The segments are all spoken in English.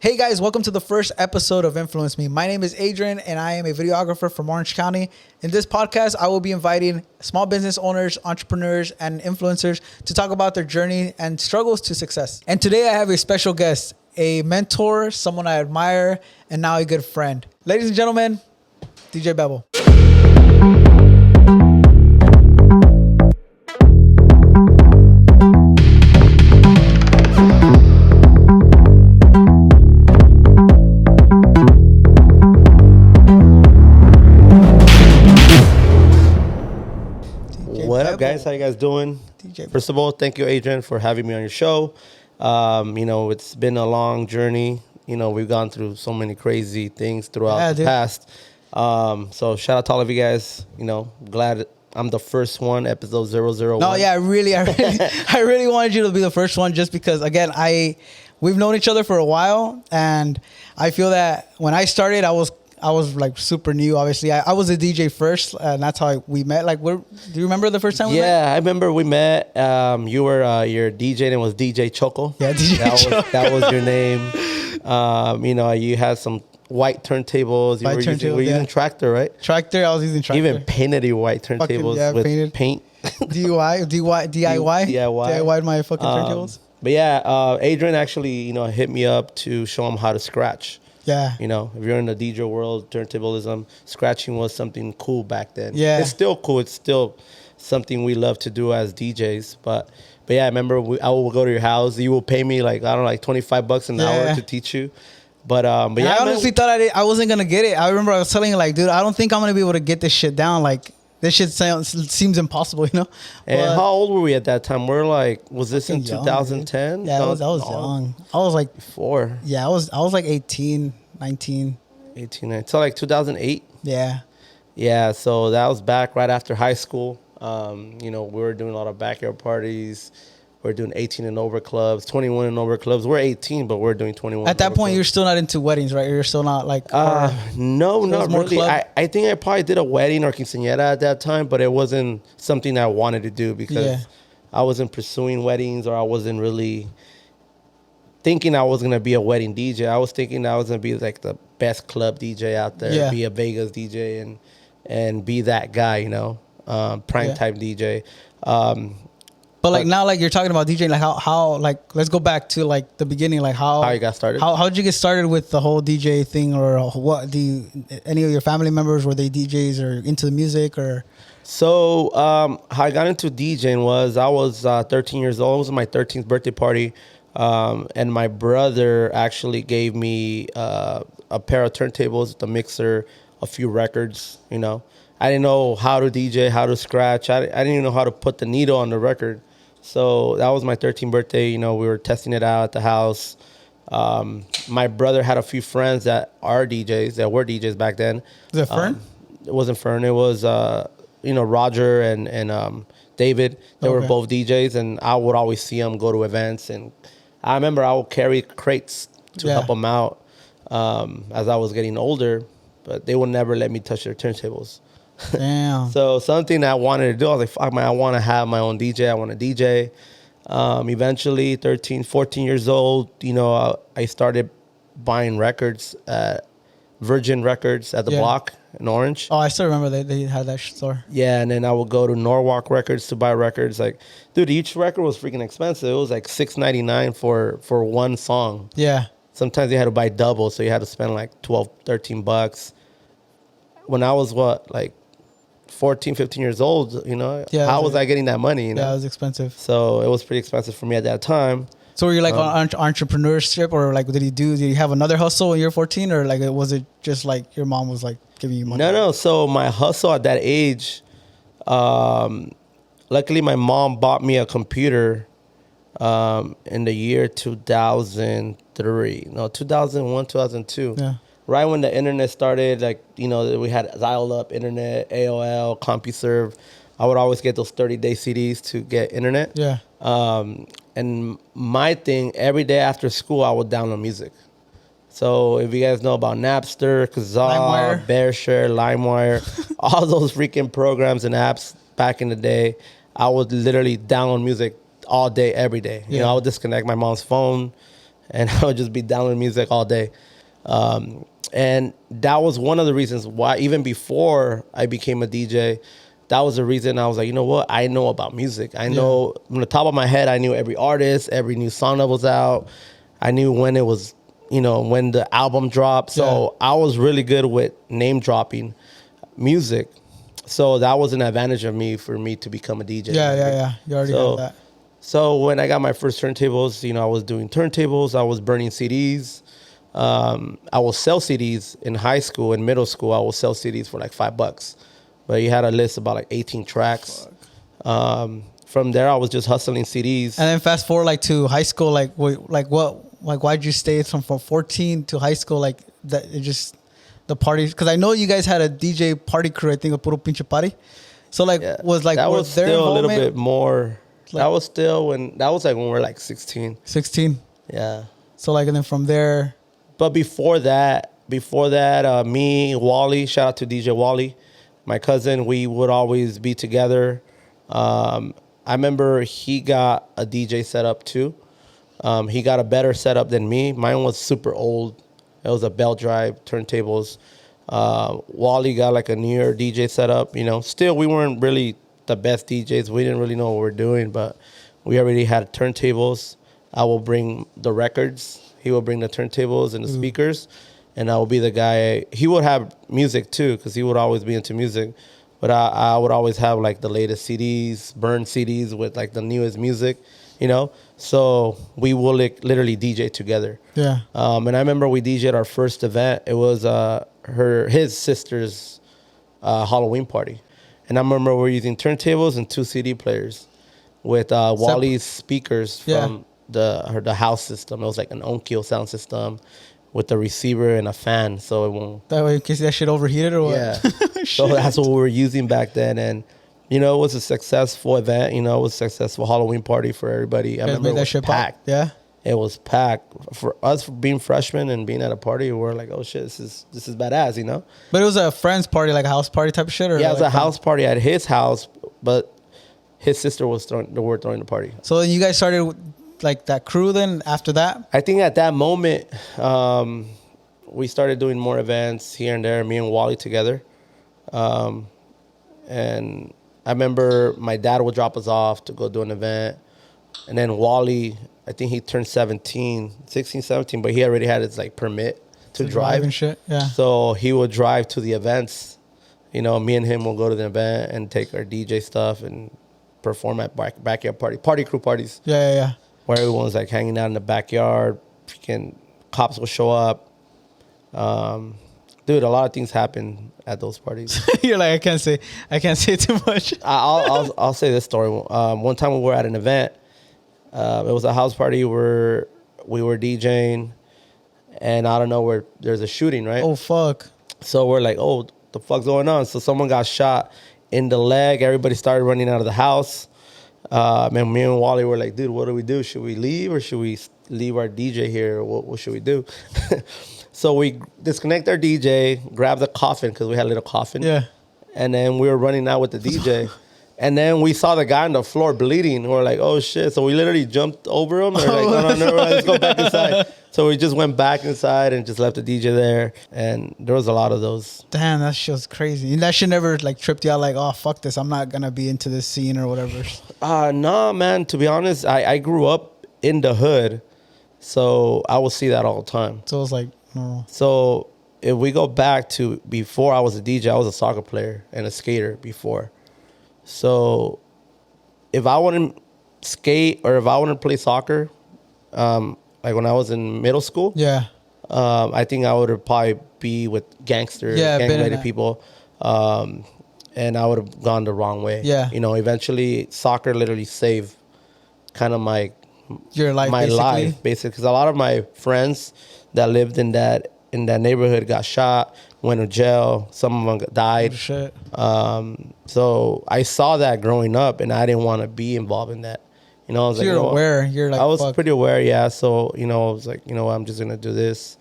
Hey guys, welcome to the first episode of Influence Me. My name is Adrian and I am a videographer from Orange County. In this podcast, I will be inviting small business owners, entrepreneurs, and influencers to talk about their journey and struggles to success. And today I have a special guest, a mentor, someone I admire, and now a good friend. Ladies and gentlemen, DJ Bebo. What up, guys? How you guys doing? First of all, thank you, Adrian, for having me on your show. It's been a long journey. We've gone through so many crazy things throughout the past. So shout out to all of you guys. Glad I'm the first one, episode 001. No, yeah, I really wanted you to be the first one just because, again, we've known each other for a while, and I feel that when I started, I was like super new. Obviously, I was a DJ first, and that's how we met. Like, do you remember the first time we met? Yeah, I remember we met. You were your DJ name was DJ Choco. Yeah, DJ Choco. That was your name. You had some white turntables. You were using Tractor, right? Tractor. I was using Tractor. Even painted your white turntables with painted. paint. DIY my fucking turntables. But yeah, Adrian actually, hit me up to show him how to scratch. Yeah. If you're in the DJ world, turntablism, scratching was something cool back then. Yeah. It's still cool. It's still something we love to do as DJs. But yeah, I remember I will go to your house. You will pay me like $25 an hour to teach you. But yeah, I honestly thought I wasn't going to get it. I remember I was telling you, like, dude, I don't think I'm going to be able to get this shit down. Like, this shit seems impossible, And how old were we at that time? We're like, was this in 2010? Yeah, I was young. I was like 4. Yeah, I was like 18, 19. 18, so like 2008. Yeah. Yeah, so that was back right after high school. We were doing a lot of backyard parties. We're doing 18 and over clubs, 21 and over clubs. We're 18, but we're doing 21. At that point, clubs. You're still not into weddings, right? You're still not like... No, not really. I think I probably did a wedding or quinceañera at that time, but it wasn't something I wanted to do because I wasn't pursuing weddings, or I wasn't really thinking I was going to be a wedding DJ. I was thinking I was going to be like the best club DJ out there, be a Vegas DJ and be that guy, prime time DJ. But like now, like you're talking about DJing, like how like let's go back to like the beginning, like how you got started. How did you get started with the whole DJ thing, or what? Any of your family members, were they DJs or into the music or? So how I got into DJing was I was 13 years old. It was my 13th birthday party, and my brother actually gave me a pair of turntables, the mixer, a few records. I didn't know how to DJ, how to scratch. I didn't even know how to put the needle on the record. So that was my 13th birthday. We were testing it out at the house. My brother had a few friends that were DJs back then. Was it Fern? It wasn't Fern. It was, Roger and David. They were both DJs, and I would always see them go to events. And I remember I would carry crates to help them out as I was getting older, but they would never let me touch their turntables. Damn. So something I wanted to do, I was like, fuck man, I want to have my own DJ. I want to DJ. Eventually, 13, 14 years old, I started buying records at Virgin Records at the block in Orange. Oh, I still remember they had that store. Yeah, and then I would go to Norwalk Records to buy records. Like, dude, each record was freaking expensive. It was like $6.99 for one song. Yeah. Sometimes you had to buy double, so you had to spend like $12, $13. When I was 14, 15 years old, how was I getting that money? Yeah, it was expensive. So it was pretty expensive for me at that time. So were you like on entrepreneurship, or like did you have another hustle when you were 14, or like was it just like your mom was like giving you money? No. So my hustle at that age, luckily my mom bought me a computer in the year 2003. No, 2001, 2002. Yeah. Right when the internet started, we had dial-up internet, AOL, CompuServe. I would always get those 30-day CDs to get internet. Yeah. And my thing, every day after school, I would download music. So if you guys know about Napster, Kazaa, BearShare, LimeWire, all those freaking programs and apps back in the day, I would literally download music all day, every day. I would disconnect my mom's phone and I would just be downloading music all day. And that was one of the reasons why, even before I became a DJ, that was the reason I was like, you know what? I know about music. I know from the top of my head, I knew every artist, every new song that was out. I knew when it was, when the album dropped. So I was really good with name dropping music. So that was an advantage of me for me to become a DJ. Yeah. You already had that. So when I got my first turntables, I was doing turntables. I was burning CDs. I will sell CDs in high school and middle school. I will sell CDs for like $5, but you had a list about like 18 tracks. From there, I was just hustling CDs. And then fast forward like to high school, why'd you stay from 14 to high school? Like that, it just the parties. Because I know you guys had a DJ party crew. I think a puro pinche party. So that was still a little bit more. That was when we were like 16. 16. Yeah. So and then from there. But before that, me, Wally, shout out to DJ Wally, my cousin, we would always be together. I remember he got a DJ setup too. He got a better setup than me. Mine was super old. It was a belt drive, turntables. Wally got like a newer DJ setup. Still we weren't really the best DJs. We didn't really know what we were doing, but we already had turntables. I will bring the records. He will bring the turntables and the speakers, and I will be the guy. He would have music too, because he would always be into music. But I would always have like the latest CDs, burned CDs with like the newest music, So we will literally DJ together. Yeah. And I remember we DJed our first event. It was his sister's Halloween party. And I remember we were using turntables and 2 CD players with Wally's speakers from the house system. It was like an Onkyo sound system with a receiver and a fan, so it won't. That way, in case that shit overheated or what? Yeah. So that's what we were using back then, and it was a successful event. It was a successful Halloween party for everybody. I remember it was packed. Yeah. It was packed for us, for being freshmen and being at a party. We were like, "Oh shit, this is badass," But it was a friend's party, like a house party type of shit, or it was a house party at his house, but his sister was throwing the party. So then you guys started like that crew. Then after that, I think at that moment, we started doing more events here and there. Me and Wally together, and I remember my dad would drop us off to go do an event, and then Wally, I think he turned 16, 17, but he already had his like permit to drive and shit. Yeah. So he would drive to the events. Me and him will go to the event and take our DJ stuff and perform at backyard party crew parties. Yeah. Where everyone's like hanging out in the backyard. Freaking cops will show up. Dude, a lot of things happen at those parties. You're like, I can't say too much. I'll say this story. One time we were at an event. It was a house party where we were DJing, and I don't know where there's a shooting, right? Oh fuck! So we're like, oh, the fuck's going on? So someone got shot in the leg. Everybody started running out of the house. Man, me and Wally were like, dude, what do we do? Should we leave or should we leave our DJ here? What should we do? So we disconnect our DJ, grab the coffin, because we had a little coffin. Yeah. And then we were running out with the DJ. And then we saw the guy on the floor bleeding. We're like, oh, shit. So we literally jumped over him. We're like, no, let's go back inside. So we just went back inside and just left the DJ there. And there was a lot of those. Damn, that shit was crazy. And that shit never like tripped you out like, oh, fuck this. I'm not going to be into this scene or whatever. No, man. To be honest, I grew up in the hood. So I will see that all the time. So it was like normal. So if we go back to before I was a DJ, I was a soccer player and a skater before. So if I wouldn't skate or if I wouldn't play soccer, like when I was in middle school, I think I would probably be with gang-related people, and I would have gone the wrong way. Yeah. Eventually soccer literally saved kind of my life, life, basically, because a lot of my friends that lived in that neighborhood got shot, went to jail. Some of them died. Oh, shit. So I saw that growing up, and I didn't want to be involved in that. I was so like, you're aware. You're like, I was fuck. pretty aware, yeah. So I was like, I'm just gonna do this,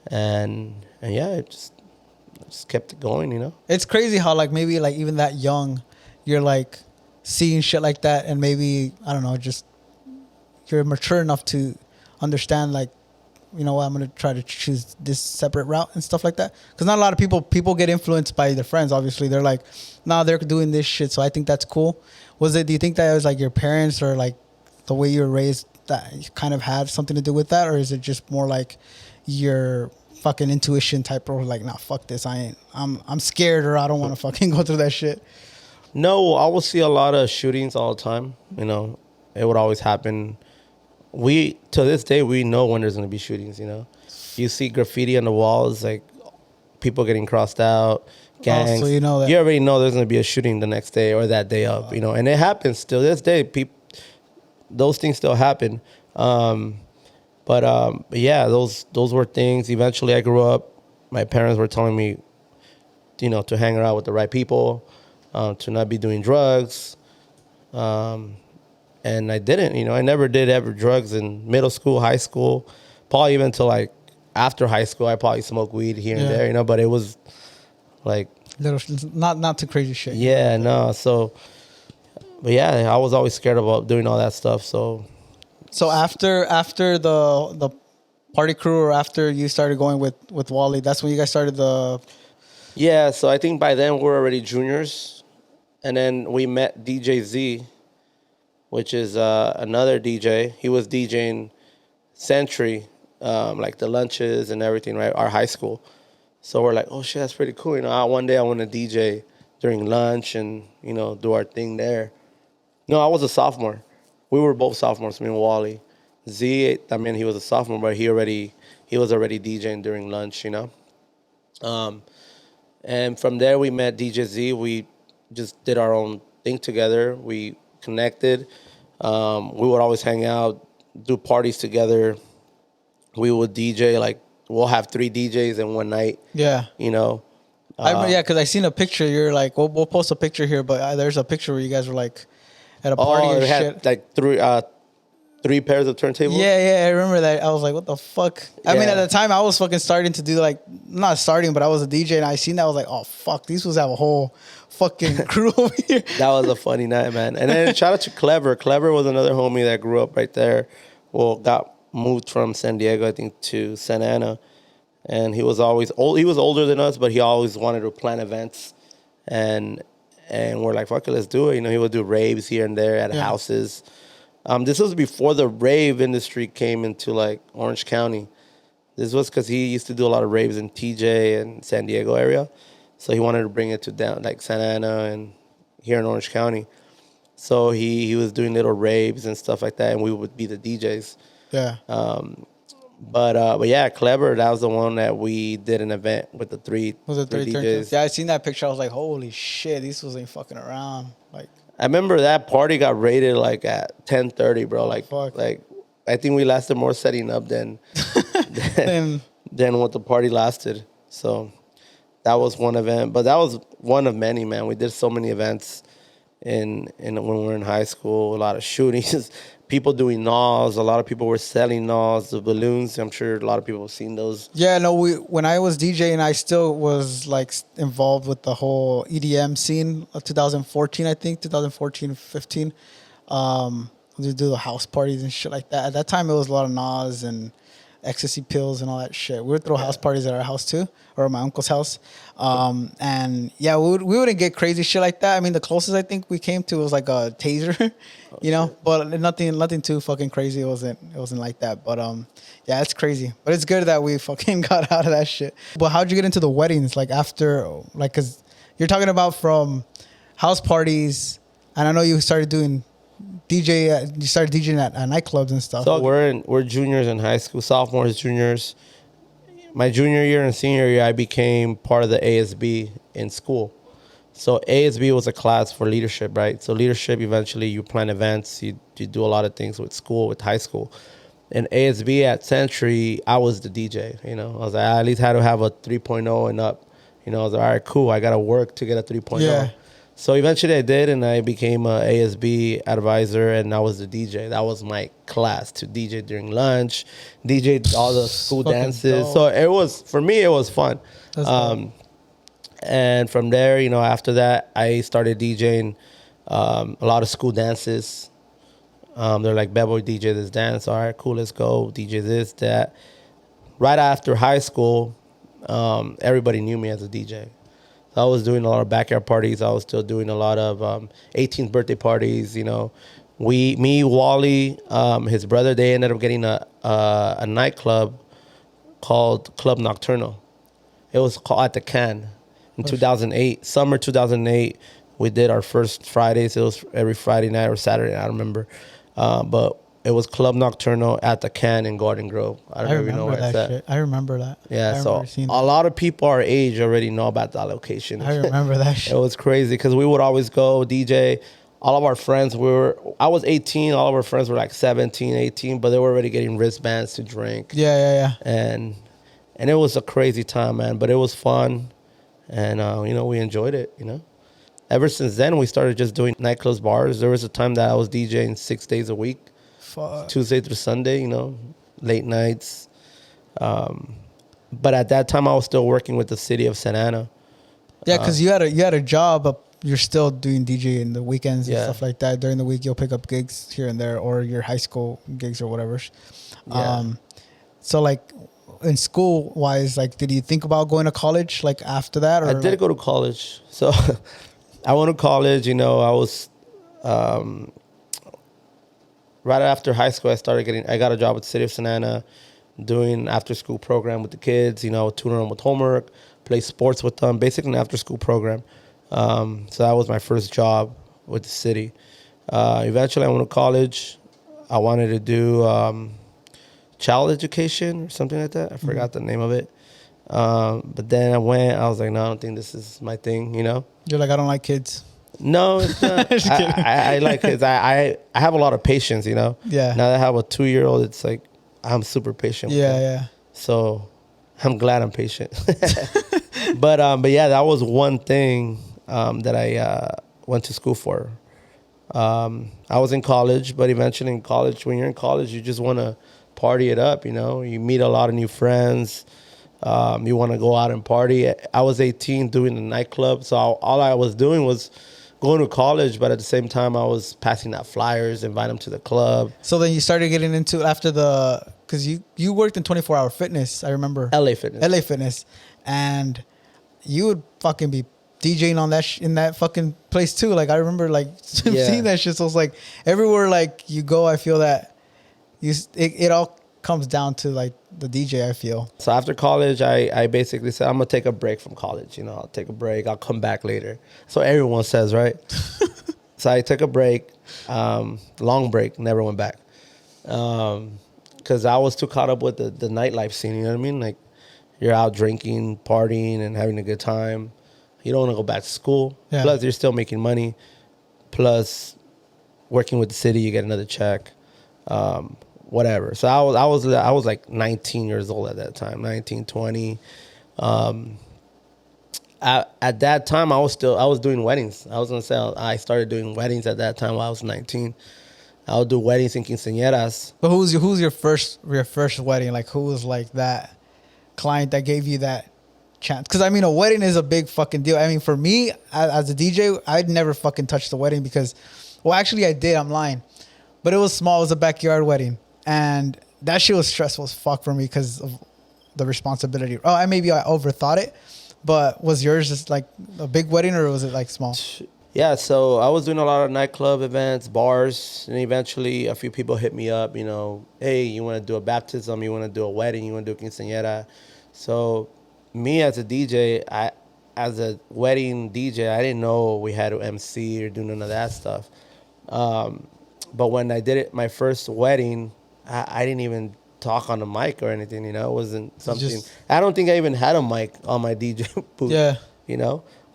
and yeah, it just kept it going. It's crazy how like maybe like even that young, you're like seeing shit like that, and maybe I don't know, just you're mature enough to understand like you know what, I'm gonna try to choose this separate route and stuff like that? Because not a lot of people get influenced by their friends. Obviously, they're like, nah, they're doing this shit, so I think that's cool. Was it? Do you think that it was like your parents or like the way you were raised that kind of had something to do with that, or is it just more like your fucking intuition type, or like, nah, fuck this, I'm scared, or I don't want to fucking go through that shit? No, I will see a lot of shootings all the time. You know, it would always happen. We, to this day, we know when there's going to be shootings, you know. You see graffiti on the walls, like people getting crossed out, gangs. Oh, so you know that. You already know there's going to be a shooting the next day or that day up, you know. And it happens still this day. Those things still happen. But yeah, those were things. Eventually, I grew up. My parents were telling me, you know, to hang around with the right people, to not be doing drugs. And I didn't, you know, I never did ever drugs in middle school, high school, probably even till like after high school. I probably smoked weed here and there, you know, but it was like Little, not too crazy shit. yeah, no. So, but yeah, I was always scared about doing all that stuff. So after the party crew, or after you started going with Wally, that's when you guys started the. yeah, so I think by then we're already juniors, and then we met DJ Z, which is another DJ. He was DJing Century, like the lunches and everything, right? Our high school. So we're like, oh shit, that's pretty cool. You know, one day I want to DJ during lunch and, you know, do our thing there. No, I was a sophomore. We were both sophomores, me and Wally. Z, I mean, he was a sophomore, but he was already DJing during lunch, you know. And from there we met DJ Z. We just did our own thing together. We connected. We would always hang out, do parties together. We would DJ, like we'll have 3 DJs in one night. Yeah, you know. I remember, yeah, because I seen a picture. You're like, we'll post a picture here, but there's a picture where you guys were like at a party and had shit. like 3 pairs of turntables. Yeah, I remember that. I was like, what the fuck? I mean, at the time, I was fucking starting to do like, not starting, but I was a DJ, and I seen that. I was like, oh fuck, these fools have a whole fucking crew over here. That was a funny night, man. And then shout out to Clever. Clever was another homie that grew up right there. Well, got moved from San Diego, I think, to Santa Ana. And he was always old. He was older than us, but he always wanted to plan events. And we're like, fuck it, let's do it. You know, he would do raves here and there at houses. This was before the rave industry came into like Orange County. This was because he used to do a lot of raves in TJ and San Diego area. So he wanted to bring it to down like Santa Ana and here in Orange County. So he was doing little raves and stuff like that, and we would be the DJs. Yeah. But yeah, Clever, that was the one that we did an event with the three DJs. Yeah, I seen that picture. I was like, holy shit, these fools ain't fucking around. Like, I remember that party got rated like at 10:30, bro. Like I think we lasted more setting up than what the party lasted. So that was one event, but that was one of many, man. We did so many events in when we were in high school. A lot of shootings, people doing gnaws. A lot of people were selling gnaws, the balloons. I'm sure a lot of people have seen those. Yeah, no. When I was DJing, I still was like involved with the whole EDM scene of 2014. I think 2014, 15. We do the house parties and shit like that. At that time, it was a lot of gnaws and ecstasy pills and all that shit. We would throw house parties at our house too, or at my uncle's house. And yeah, we wouldn't get crazy shit like that. I mean, the closest I think we came to was like a taser, you know, but nothing too fucking crazy. It wasn't like that. But yeah, it's crazy. But it's good that we fucking got out of that shit. But how'd you get into the weddings? Like after, like, cause you're talking about from house parties, and I know you started doing you started DJing at nightclubs and stuff. So we're juniors in high school, sophomores, juniors. My junior year and senior year, I became part of the ASB in school. So ASB was a class for leadership, right? So leadership, eventually you plan events, you do a lot of things with school, with high school. And ASB at Century, I was the DJ, you know. I was like, I at least had to have a 3.0 and up. You know, I was like, all right, cool, I got to work to get a 3.0. Yeah. So eventually I did, and I became a ASB advisor, and I was the DJ. That was my class, to DJ during lunch, DJ all the school dances. Dope. So it was, for me, it was fun. And from there, you know, after that, I started DJing a lot of school dances. They're like, Bebo, DJ this dance. All right, cool, let's go. DJ this, that. right after high school, everybody knew me as a DJ. So I was doing a lot of backyard parties. I was still doing a lot of 18th birthday parties. You know, me, Wally, his brother, they ended up getting a nightclub called Club Nocturnal. It was called at the Can in 2008, summer 2008. We did our first Fridays. It was every Friday night or Saturday, I don't remember. But it was Club Nocturnal at the Can in Garden Grove. I don't know if you know where it's at. Shit. I remember that. Yeah, so a lot of people our age already know about that location. I remember that shit. It was crazy because we would always go DJ. All of our friends I was 18. All of our friends were like 17, 18, but they were already getting wristbands to drink. Yeah. And it was a crazy time, man. But it was fun, and we enjoyed it. Ever since then, we started just doing nightclubs, bars. There was a time that I was DJing 6 days a week, Tuesday through Sunday. Late nights. But at that time, I was still working with the city of Santa Ana. Yeah, because you had a job, but you're still doing DJ in the weekends and stuff like that. During the week, you'll pick up gigs here and there, or your high school gigs or whatever. Yeah. So like in school wise, like, did you think about going to college like after that? Or I did go to college. So I went to college. I was right after high school. I got a job at the city of Santa Ana, doing after school program with the kids. Tutoring them with homework, play sports with them, basically an after school program. So that was my first job with the city. Eventually, I went to college. I wanted to do child education or something like that. I forgot the name of it. But then I was like, no, I don't think this is my thing, You're like, I don't like kids. No, it's not. Just kidding. I like kids. I have a lot of patience, Yeah. Now that I have a 2-year-old, it's like I'm super patient. Yeah. So I'm glad I'm patient. But yeah, that was one thing that I went to school for. I was in college, but eventually in college, when you're in college, you just want to party it up, You meet a lot of new friends. You want to go out and party. I was 18 doing the nightclub, so all I was doing was going to college, but at the same time, I was passing out flyers, inviting them to the club. So then you started getting into because you worked in 24-hour fitness, I remember. LA Fitness. And you would fucking be DJing on that in that fucking place too. Like I remember seeing that shit. So it's like everywhere like you go, I feel that it all comes down to like the DJ, I feel. So after college, I basically said, I'm going to take a break from college. I'll take a break. I'll come back later. So everyone says, right? So I took a break, long break, never went back. Because I was too caught up with the nightlife scene, you know what I mean? Like you're out drinking, partying, and having a good time. You don't want to go back to school. Yeah. Plus, you're still making money. Plus, working with the city, you get another check. Whatever. So I was like 19 years old at that time, 19, 20. At that time, I was doing weddings. I was gonna say I started doing weddings at that time while I was 19. I would do weddings in quinceañeras. But who's your first wedding? Like who was like that client that gave you that chance? Because I mean, a wedding is a big fucking deal. I mean, for me as a DJ, I'd never fucking touched the wedding because, well, actually I did. I'm lying, but it was small. It was a backyard wedding. And that shit was stressful as fuck for me because of the responsibility. I overthought it, but was yours just like a big wedding or was it like small? Yeah, so I was doing a lot of nightclub events, bars, and eventually a few people hit me up, hey, you want to do a baptism, you want to do a wedding, you want to do a quinceañera. So me as a DJ, as a wedding DJ, I didn't know we had to MC or do none of that stuff. But when I did it, my first wedding, I didn't even talk on the mic or anything, It wasn't something. I don't think I even had a mic on my DJ booth. Yeah.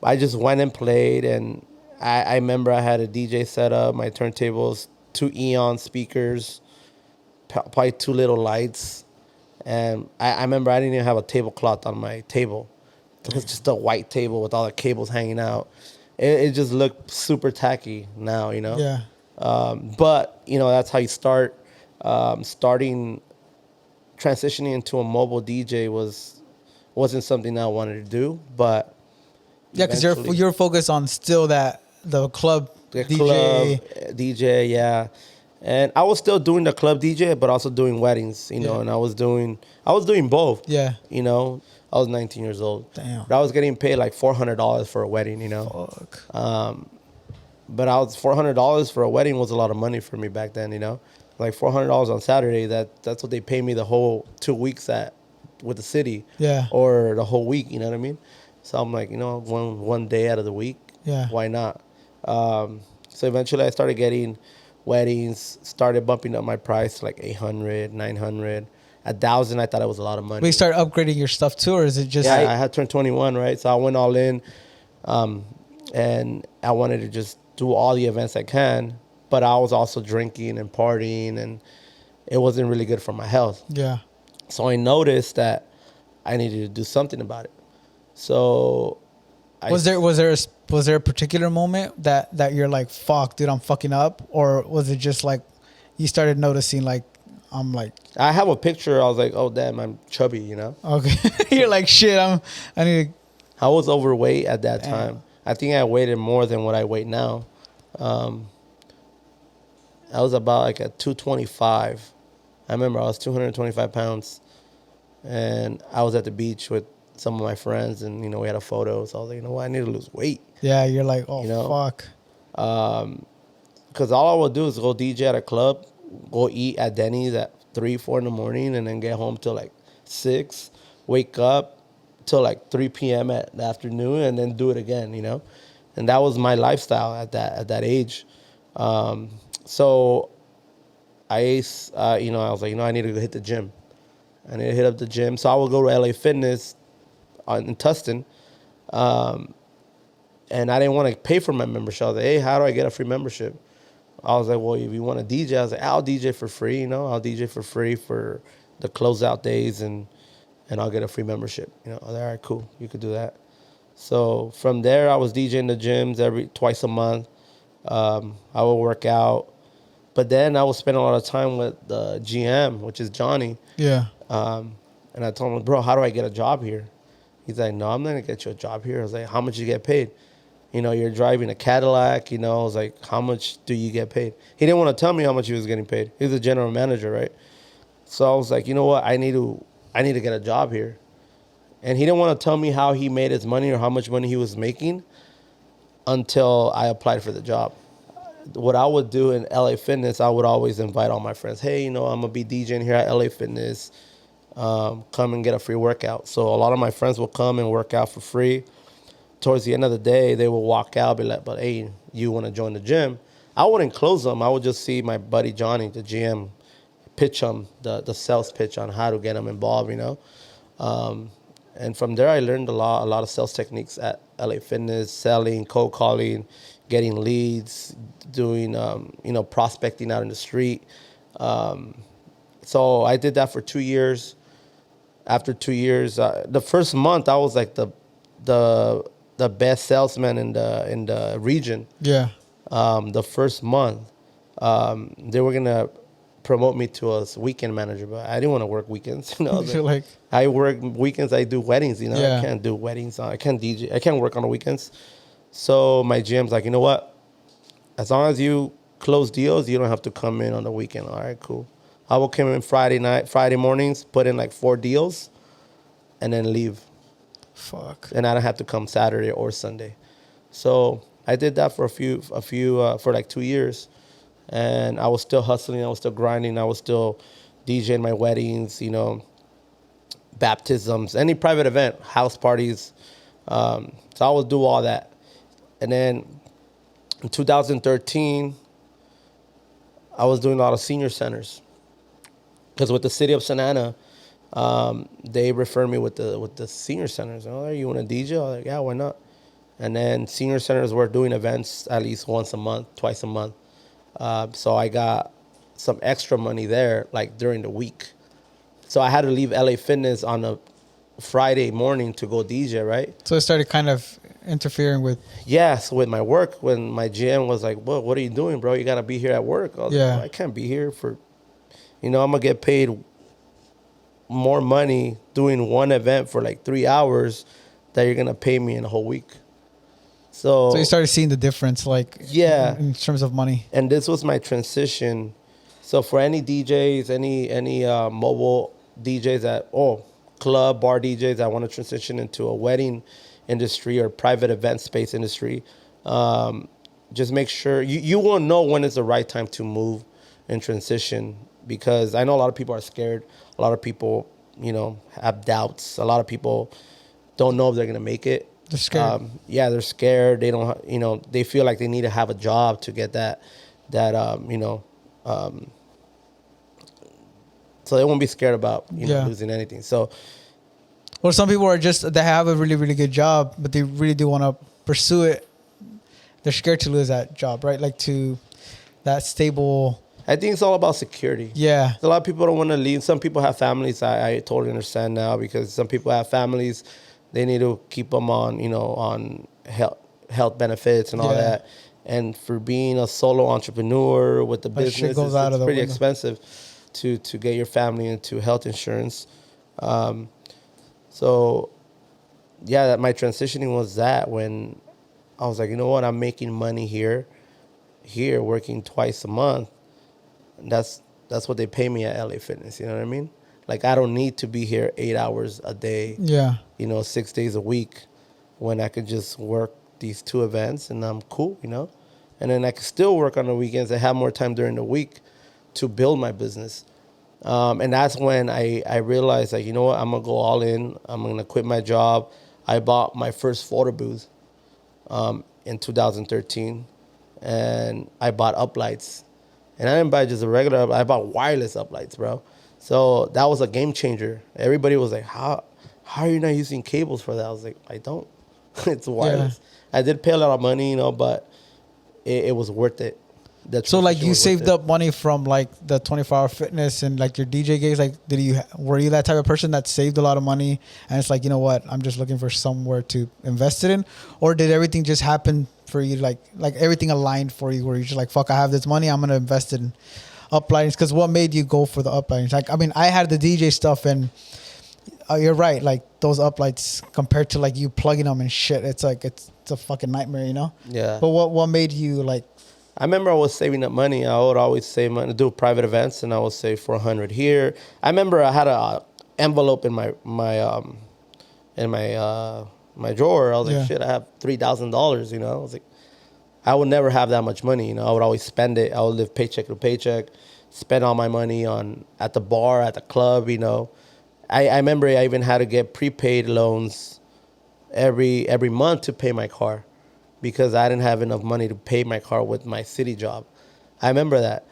I just went and played, and I remember I had a DJ set up, my turntables, 2 Eon speakers, probably 2 little lights. And I remember I didn't even have a tablecloth on my table. It was just a white table with all the cables hanging out. It just looked super tacky now, Yeah. But, that's how you start. Transitioning into a mobile DJ wasn't something I wanted to do, but yeah, because you're focused on still the club DJ. DJ, yeah. And I was still doing the club DJ, but also doing weddings, you know, and I was doing both. Yeah. You know, I was 19 years old. Damn. But I was getting paid like $400 for a wedding, you know. Fuck. But $400 for a wedding was a lot of money for me back then, you know. Like $400 on Saturday, that's what they pay me the whole 2 weeks with the city. Yeah. Or the whole week, you know what I mean? So I'm like, you know, one day out of the week, Yeah. why not? So eventually I started getting weddings, started bumping up my price to like 800, 900, 1,000. I thought it was a lot of money. But you start upgrading your stuff too, or is it just? Yeah, I had turned 21, right? So I went all in, and I wanted to just do all the events I can, but I was also drinking and partying, and it wasn't really good for my health. Yeah. So I noticed that I needed to do something about it. So Was there a particular moment that you're like, fuck, dude, I'm fucking up? Or was it just like you started noticing like, I'm like, I have a picture. I was like, oh, damn, I'm chubby, you know? okay. You're like, shit, I need to. I was overweight at that Damn. time. I think I weighted more than what I weigh now. I was about like at 225. I remember I was 225 pounds. And I was at the beach with some of my friends, and, you know, we had a photo. So I was like, you know what, I need to lose weight. Yeah, you're like, oh, You know? fuck. Because all I would do is go DJ at a club, go eat at Denny's at 3, 4 in the morning, and then get home till like 6, wake up till like 3 p.m. at the afternoon, and then do it again, you know? And that was my lifestyle at that age. So I, you know, I was like, you know, I need to go hit the gym. I need to hit up the gym. So I would go to LA Fitness in Tustin. And I didn't want to pay for my membership. I was like, hey, how do I get a free membership? I was like, well, if you want to DJ, I was like, I'll DJ for free, you know? I'll DJ for free for the closeout days, and I'll get a free membership. You know, all right, cool. You could do that. So from there, I was DJing the gyms twice a month. I would work out. But then I would spend a lot of time with the GM, which is Johnny. Yeah. And I told him, bro, how do I get a job here? He's like, no, I'm not going to get you a job here. I was like, how much you get paid? You know, you're driving a Cadillac, you know. I was like, how much do you get paid? He didn't want to tell me how much he was getting paid. He was a general manager, right? So I was like, you know what? I need to get a job here. And he didn't want to tell me how he made his money or how much money he was making until I applied for the job. What I would do in LA Fitness, I would always invite all my friends. Hey, you know, I'm going to be DJing here at LA Fitness. Come and get a free workout. So a lot of my friends will come and work out for free. Towards the end of the day, they will walk out, be like, but hey, you want to join the gym? I wouldn't close them. I would just see my buddy Johnny, the GM, pitch them, the sales pitch on how to get them involved, you know. And from there, I learned a lot of sales techniques at LA Fitness, selling, cold calling, getting leads, doing, you know, prospecting out in the street. So I did that for 2 years. After 2 years, the first month, I was like the best salesman in the region. Yeah. The first month, they were gonna promote me to a weekend manager, but I didn't want to work weekends. You know, Like, I work weekends. I do weddings. You know, Yeah. I can't do weddings. I can't DJ. I can't work on the weekends. So my GM's like, you know what? As long as you close deals, you don't have to come in on the weekend. All right, cool. I will come in Friday mornings, put in like 4 deals, and then leave. fuck. And I don't have to come Saturday or Sunday. So I did that for for like 2 years, and I was still hustling. I was still grinding. I was still DJing my weddings, you know, baptisms, any private event, house parties. So I would do all that. And then in 2013, I was doing a lot of senior centers. Because with the city of Santa Ana, they refer me with the senior centers. Oh, you want a DJ? I was like, yeah, why not? And then senior centers were doing events at least once a month, twice a month. So I got some extra money there, like during the week. So I had to leave LA Fitness on a Friday morning to go DJ, right? So it started kind of interfering with. Yeah, so with my work, when my GM was like, well, what are you doing, bro? You got to be here at work. I was like, well, I can't be here for, you know, I'm going to get paid more money doing one event for like 3 hours that you're going to pay me in a whole week. So So you started seeing the difference, like, Yeah. in terms of money. And this was my transition So for any DJs, any mobile DJs club bar DJs that want to transition into a wedding industry or private event space industry, just make sure you will know when it's the right time to move and transition, because I know a lot of people are scared. A lot of people, have doubts. A lot of people don't know if they're gonna make it. They're scared. They're scared. They don't. They feel like they need to have a job to get that. So they won't be scared about losing anything. So, or some people are they have a really, really good job, but they really do want to pursue it. They're scared to lose that job, right? Like to that stable. I think it's all about security. Yeah. A lot of people don't want to leave. Some people have families. I totally understand now, because some people have families. They need to keep them on, on health benefits and all that. And for being a solo entrepreneur with the business, it's pretty expensive to get your family into health insurance. My transitioning was that when I was like, you know what, I'm making money here, working twice a month. And that's what they pay me at LA Fitness. You know what I mean? Like, I don't need to be here 8 hours a day. Yeah. 6 days a week, when I could just work these 2 events and I'm cool, And then I could still work on the weekends and have more time during the week to build my business. And that's when I realized, like, you know what, I'm going to go all in. I'm going to quit my job. I bought my first photo booth in 2013, and I bought uplights. And I didn't buy just a regular, I bought wireless uplights, bro. So that was a game changer. Everybody was like, how are you not using cables for that? I was like, I don't. It's wireless. Yeah. I did pay a lot of money, but it was worth it. So like you saved up money from like the 24-hour fitness and like your DJ gigs. Like, were you that type of person that saved a lot of money and it's like, you know what, I'm just looking for somewhere to invest it in? Or did everything just happen for you? Like everything aligned for you where you're just like, fuck, I have this money, I'm going to invest in uplightings? Because what made you go for the uplightings? Like, I mean, I had the DJ stuff and you're right. Like those uplights compared to like you plugging them and shit, it's like, it's a fucking nightmare, Yeah. But what made you like? I remember I was saving up money. I would always save money to do private events, and I would save $400 here. I remember I had a envelope in my drawer. I was like, shit, I have $3,000. I was like, I would never have that much money. I would always spend it. I would live paycheck to paycheck, spend all my money at the bar, at the club. I remember I even had to get prepaid loans every month to pay my car, because I didn't have enough money to pay my car with my city job. I remember that.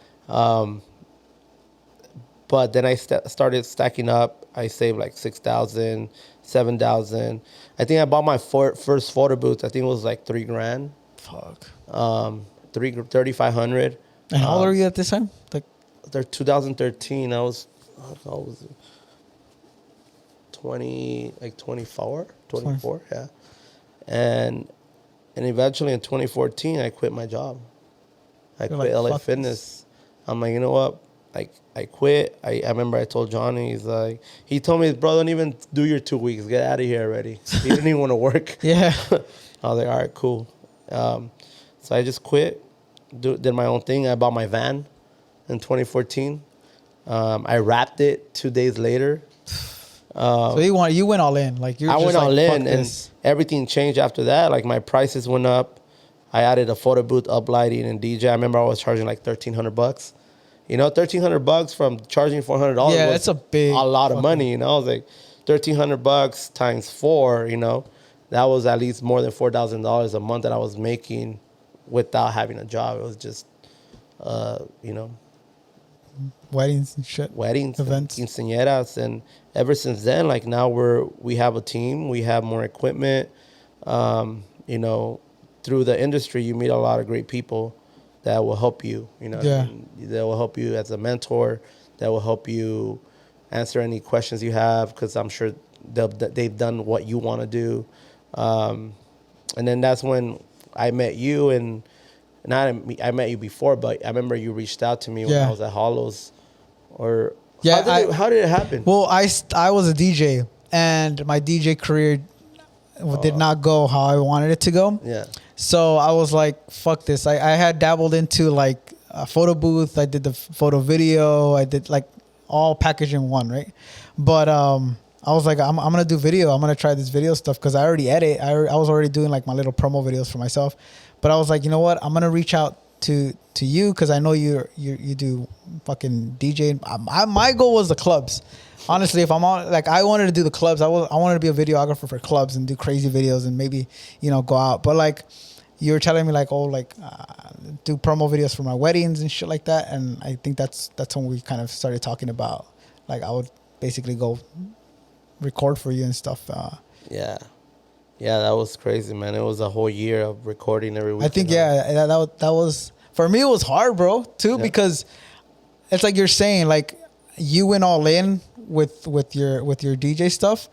But then I started stacking up. I saved like $6,000, $7,000. I think I bought my first photo booth. I think it was like $3,000. Fuck. $3,500. And how old are you at this time? Like, 2013. I was 24, yeah. And eventually in 2014, I quit my job. I quit LA Fitness. I'm like, you know what? I quit. I remember I told Johnny, he told me, bro, don't even do your 2 weeks. Get out of here already. He didn't even want to work. Yeah. I was like, all right, cool. So I just quit, did my own thing. I bought my van in 2014. I wrapped it 2 days later. So you went all in. Like I went all in, and everything changed after that. Like my prices went up. I added a photo booth, uplighting, and DJ. I remember I was charging like $1,300. $1,300 from charging $400. Yeah, that's a lot of money. I was like, $1,300 times 4. That was at least more than $4,000 a month that I was making without having a job. It was just, weddings and shit. Weddings, events, and quinceañeras, and ever since then, like now we have a team, we have more equipment. Through the industry, you meet a lot of great people that will help you. That will help you as a mentor. That will help you answer any questions you have, because I'm sure they've done what you want to do. And then that's when I met you, and I met you before, but I remember you reached out to me when I was at Hollows. How did it happen? Well, I was a DJ, and my DJ career did not go how I wanted it to go. Yeah. So I was like, fuck this. I had dabbled into like a photo booth. I did the photo video. I did like all packaged in one, right? But I was like, I'm gonna do video. I'm gonna try this video stuff because I already edit. I was already doing like my little promo videos for myself. But I was like, you know what? I'm gonna reach out to you because I know you do fucking DJing. My goal was the clubs. Honestly, if I'm on, like, I wanted to do the clubs. I wanted to be a videographer for clubs and do crazy videos and maybe, you know, go out. But like, you were telling me like, oh, like, do promo videos for my weddings and shit like that. And I think that's when we kind of started talking about, like, I would basically go record for you and stuff. Yeah, that was crazy, man. It was a whole year of recording every week. I think, that was, for me, it was hard, bro, too, because it's like you're saying, like, you went all in with your DJ stuff.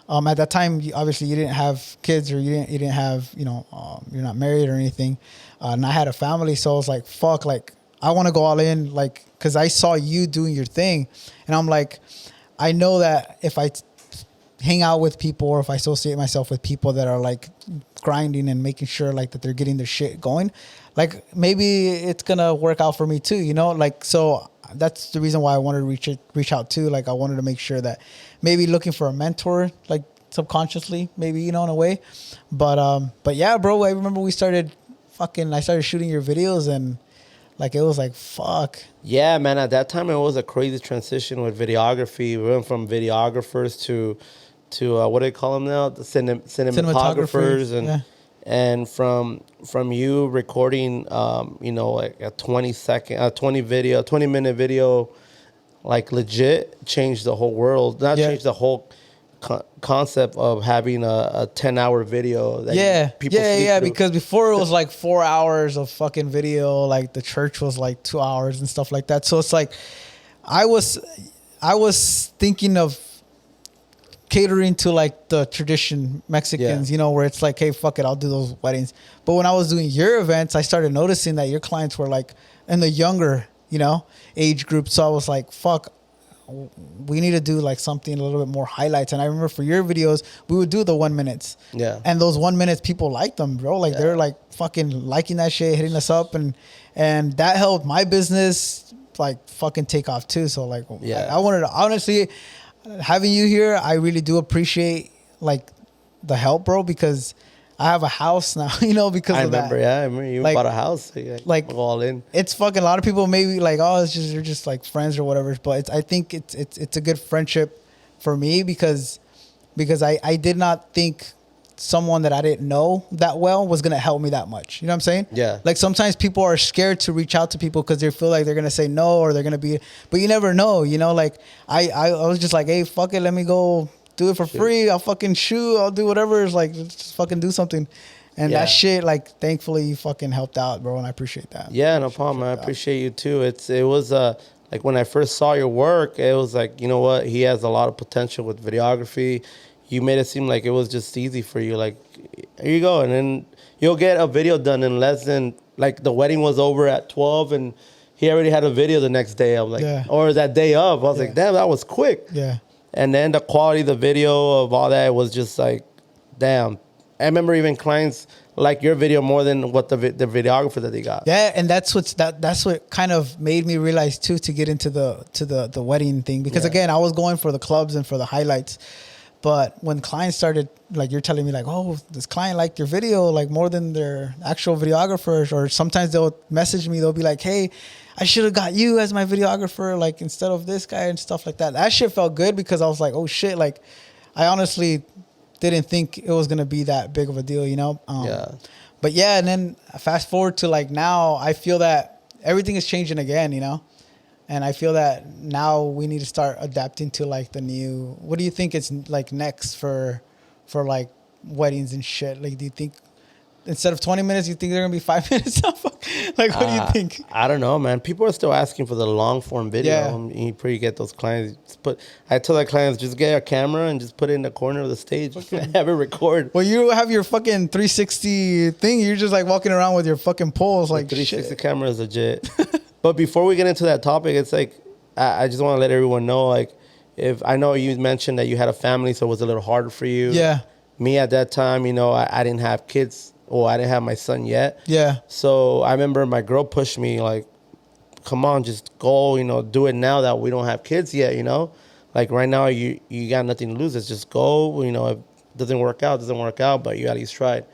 At that time, obviously you didn't have kids or you didn't have, you know, you're not married or anything. And I had a family, so I was like, fuck, like, I want to go all in, like, because I saw you doing your thing, and I'm like, I know that if I hang out with people or if I associate myself with people that are like grinding and making sure like that they're getting their shit going, like, maybe it's gonna work out for me too, you know, like, so that's the reason why I wanted to reach out too. Like, I wanted to make sure that maybe looking for a mentor, like, subconsciously, maybe, you know, in a way. But yeah, bro, I remember I started shooting your videos, and like, it was like, fuck. Yeah, man. At that time, it was a crazy transition with videography. We went from videographers to what do they call them now? The cinematographers, and from you recording, you know, like a 20-minute video, like, legit changed the whole world. Not changed the whole concept of having a 10-hour video that people sleep through. Because before it was like 4 hours of fucking video, like the church was like 2 hours and stuff like that. So it's like I was thinking of catering to like the tradition Mexicans, you know, where it's like, hey, fuck it, I'll do those weddings. But when I was doing your events, I started noticing that your clients were like in the younger, you know, age group. So I was like, fuck, we need to do like something a little bit more highlights. And I remember for your videos, we would do the 1 minutes. Yeah. And those 1 minutes, people liked them, bro. Like, they're like fucking liking that shit, hitting us up. And that helped my business like fucking take off too. So like, I wanted to, honestly, having you here, I really do appreciate like the help, bro, because I have a house now, you know, because of that. I remember you bought a house. Like all in. It's fucking, a lot of people maybe like, oh, it's just, they're just like friends or whatever. But I think it's a good friendship for me because I did not think someone that I didn't know that well was going to help me that much. You know what I'm saying? Yeah. Like, sometimes people are scared to reach out to people because they feel like they're going to say no, or they're going to be, but you never know, you know, like I was just like, hey, fuck it. Let me go do it for free. I'll fucking shoot. I'll do whatever. It's like, let's just fucking do something. And that shit, like, thankfully you fucking helped out, bro. And I appreciate that. Yeah, no problem. I appreciate you too. It was like, when I first saw your work, it was like, you know what? He has a lot of potential with videography. You made it seem like it was just easy for you. Like, here you go. And then you'll get a video done in less than, like, the wedding was over at 12 and he already had a video the next day. I was like, or that day of. I was like, damn, that was quick. Yeah. And then the quality of the video of all that was just like, damn. I remember even clients like your video more than what the videographer that they got. Yeah, and that's what kind of made me realize too, to get into the wedding thing, because again, I was going for the clubs and for the highlights. But when clients started, like, you're telling me like, oh, this client liked your video like more than their actual videographers, or sometimes they'll message me, they'll be like, hey, I should have got you as my videographer, like, instead of this guy and stuff like that. That shit felt good because I was like, oh shit, like, I honestly didn't think it was gonna be that big of a deal, you know? But yeah, and then fast forward to like now, I feel that everything is changing again, you know? And I feel that now we need to start adapting to like the new, what do you think it's like next for like weddings and shit? Like, do you think instead of 20 minutes, you think they're going to be 5 minutes? Like, what do you think? I don't know, man. People are still asking for the long form video. Yeah. You pretty get those clients. I tell the clients, just get a camera and just put it in the corner of the stage. Have it record. Well, you have your fucking 360 thing. You're just like walking around with your fucking poles. Like, the 360 camera is legit. But before we get into that topic, it's like, I just want to let everyone know, like, if I know you mentioned that you had a family, so it was a little harder for you. Yeah. Me at that time, you know, I didn't have kids. Well, I didn't have my son yet. Yeah. So I remember my girl pushed me, like, come on, just go, do it now that we don't have kids yet, Like right now, you got nothing to lose. It's just go, if it doesn't work out, but you at least tried.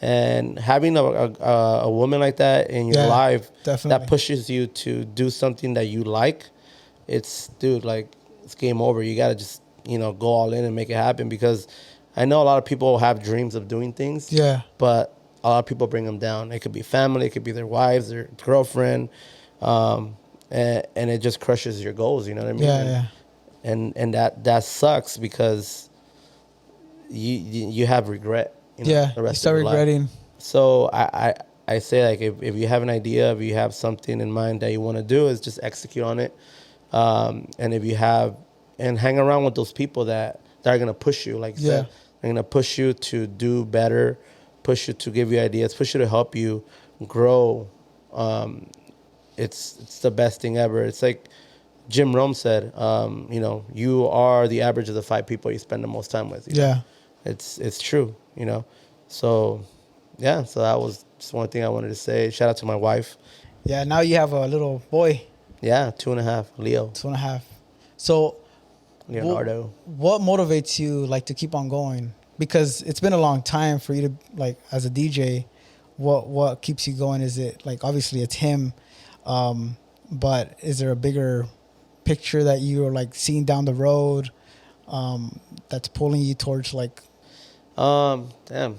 And having a woman like that in your life definitely. that pushes you to do something that you like, dude, like, it's game over. You got to just, go all in and make it happen, because I know a lot of people have dreams of doing things. Yeah. But a lot of people bring them down. It could be family, it could be their wives, their girlfriend, and it just crushes your goals. You know what I mean? Yeah. And that sucks, because you have regret. Yeah. The You rest start of your regretting. life. So I say, like, if you have an idea, if you have something in mind that you want to do, is just execute on it. And if you have, and hang around with those people that are gonna push you, like you said, they're gonna push you to do better, push you to give you ideas, push you to help you grow. It's the best thing ever. It's like Jim Rome said, you are the average of the 5 people you spend the most time with. You know? It's true, So, yeah, so that was just one thing I wanted to say. Shout out to my wife. Yeah, now you have a little boy. Yeah, 2.5, Leo. 2.5. So, Leonardo. What motivates you, like, to keep on going? Because it's been a long time for you to, like, as a DJ. What keeps you going? Is it, like, obviously it's him, but is there a bigger picture that you're, like, seeing down the road, that's pulling you towards, like? Damn.